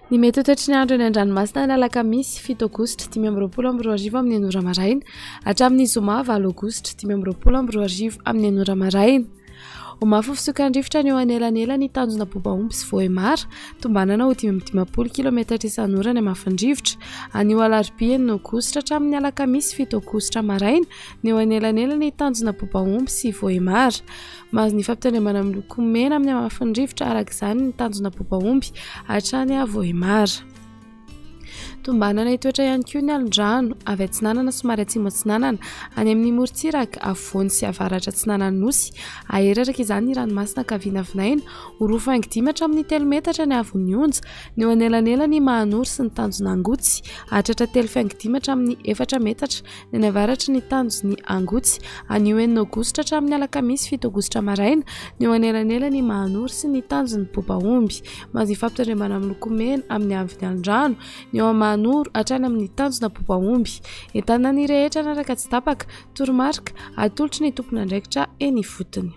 Ny mety ho toetry ny andro eny an-dranomasina ny alakamisy 7 aogositra 5:24 amin'ny 9 maraina hatramin'ny zoma 9 aogositra 5:24 amin'ny 9 maraina. Omafy fisokan-drivotra ny eo anelanela ny tanjona boba-omby sy voahimara tombanana ho 520 km isan'ora ny hamafan-drivotra. Anio alarobia 9 aogositra hatramin'ny alakamisy 7 aogositra maraina ny eo anelanela ny tanjona boba-omby sy voahimara. Mahazo ny fampitandremana miloko mena amin'ny hamafan-drivotra arak'izany ny tanjona boba-omby hatrany voahimara. Tombanana toetra ihany koa ny alondrano avy atsinanana somary atsimo atsinanana any amin'ny morotsiraka afovoany sy avaratra atsinanana nosy aheraraka izany ny ranomasina ka vinavinaina horofa 5 hatramin'ny 3 metatra ny avon'ny onja ny eo anelanela ny mahanoro sy ny tanjona angotsy hatratra 3 hatramin'ny 4 metatra ny avaratra ny tanjony angotsy anio 9 aogositra hatramin'ny alakamisy 7 aogositra maraina ny eo anelanela ny mahanoro sy ny tanjony boba-omby. Mahazo ny fampitandremana miloko mena amin'ny avon'ny alondrano ny eo manoro hatrany amin'ny tanjona boba-omby entana ny rehetra naraka tsy tapaka toromarika atolotry ny tompon'andraikitra eny fotony.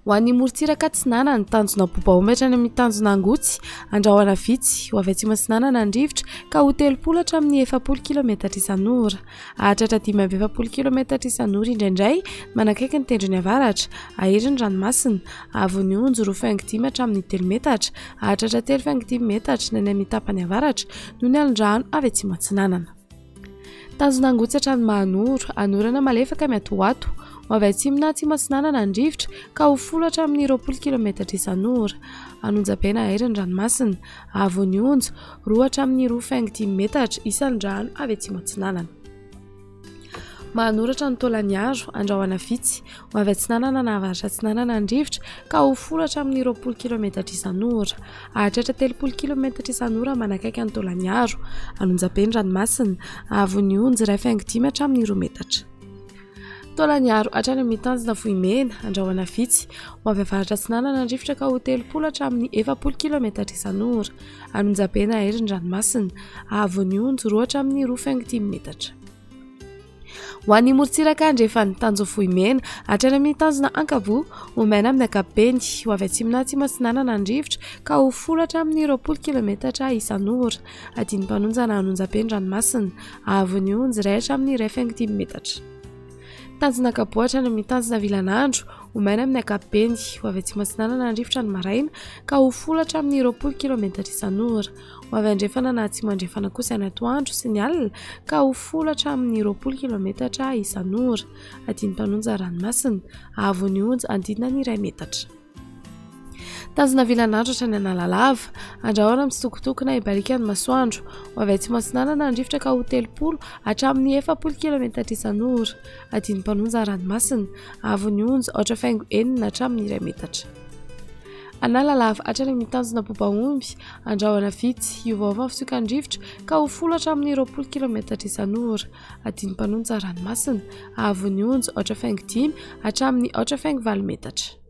Ho an'ny morotsiraka atsinanana ny tanjona boba-omby hatrany amin'ny tanjona angotsy andrahoana vitsy ho avy atsimo atsinanana ny rivotra ka ho 30 hatramin'ny 40 km isan'ora hahatratra 540 km isan'ora indraindray manakaiky ny tendrony avaratra ahery ny ranomasina avon'ny onja rofa 5 hatramin'ny 3 metatra hahatratra 3 metatra ny amin'ny tapany avaratra noho ny alondrano avy atsimo atsinanana. Tanjona angotsy hatrany mahanoro anorana malefaka miatoato ho avy atsimo na atsimo atsinanana ny rivotra ka ho 10 hatramin'ny 20 km isan'ora anonjam-pena ahery ny ranomasina avon'ny onja 2 hatramin'ny 5 metatra isan'ny rano avy atsimo atsinanana. Mahanoratra ny taolaniaro andrahoana vitsy ho avy atsinanana na avaratra atsinanana ny rivotra ka ho 10 hatramin'ny 20 km isan'ora hahatratra 30 km isan'ora manakaiky ny taolaniaro anonjam-pena ranomasina avon'ny onja 5 hatramin'ny 2 metatra. Taolaniaro hatrany amin'ny tanjona vohimena andrahoana vitsy ho avy avaratra atsinanana ny rivotra ka ho 30 hatramin'ny 40 km isan'ora anonjam-pena ahery ny ranomasina avon'ny onja 2 hatramin'ny 5 metatra. Ho an'ny morotsiraka andrefa ny tanjona vohimena hatrany amin'ny tanjona ankavoa ho maina amin'ny ankapobeny ho avy atsimo na atsimo atsinanana ny rivotra ka ho 10 hatramin'ny 20 km isan'ora adiny mpanonjana anonjam-pena ranomasina avon'ny onja 1 hatramin'ny 5 metatra. Tanjona kapoatra ny amin'ny tanjona vilanandro ho maina amin'ny ankapobeny ho avy atsimo atsinanana ny rivotra ny maraina ka ho 10 hatramin'ny 20 km isan'ora ho avy andrefana na atsimo andrefana kosa ny atoandro sy ny alina ka ho 10 hatramin'ny 20 km isan'ora adiny mpanonja ranomasina avon'ny onja andinina ny 1 metatra. Tanjona vilanandro hatrany analalava andrahoana misitokotokona ibarika ny masoandro ho avy atsimo atsinanana ny rivotra ka ho 30 hatramin'ny 40 km isan'ora adiny mpanonja ranomasina avon'ny onja 8 hatramin'ny 1 metatra. Analalava hatrany amin'ny tanjona boba-omby andrahoana vitsy iovaova fisokan'ny rivotra ka ho 10 hatramin'ny 20 km isan'ora adiny mpanonja ranomasina avon'ny onja 8 hatramin'ny 8 metatra.